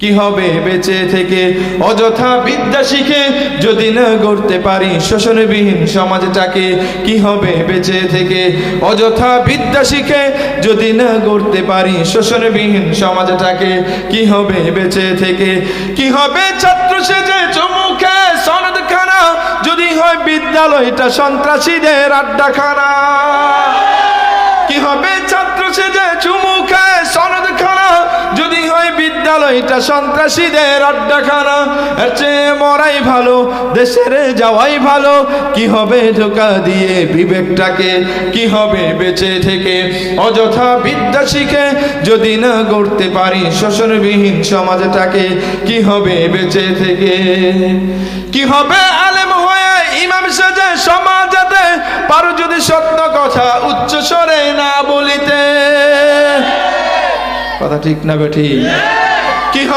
কি হবে বেঁচে থেকে অযথা বিদ্যা শিখে যদি না গড়তে পারি শোষণবিহীন সমাজটাকে। কি হবে বেঁচে থেকে অযথা বিদ্যা শিখে যদি না গড়তে পারি শোষণবিহীন সমাজটাকে। কি হবে বেঁচে থেকে, কি হবে ছাত্র সেজে চুমুখে সনদখানা যদি হয় বিদ্যালয়টা সন্ত্রাসীদের আড্ডাখানা। কি হবে ছাত্র সেজে চুমুখে সনদখানা যদি হয় বিদ্যালয়টা সন্ত্রাসীদের আড্ডাখানা। এর চেয়ে মরাই ভালো, দেশের যাওয়াই ভালো। কি হবে ধোঁকা দিয়ে বিবেকটাকে, কি হবে বেঁচে থেকে অযথা বিদ্যা শিখে যদি না গড়তে পারি শোষণবিহীন সমাজটাকে। কি হবে বেঁচে থেকে, কি হবে আলেম হয়ে ইমাম সেজে সমাজেতে পারো যদি সত্য কথা উচ্চ স্বরে না বলিতে। কথা ঠিক না বেঠিক? কি হবে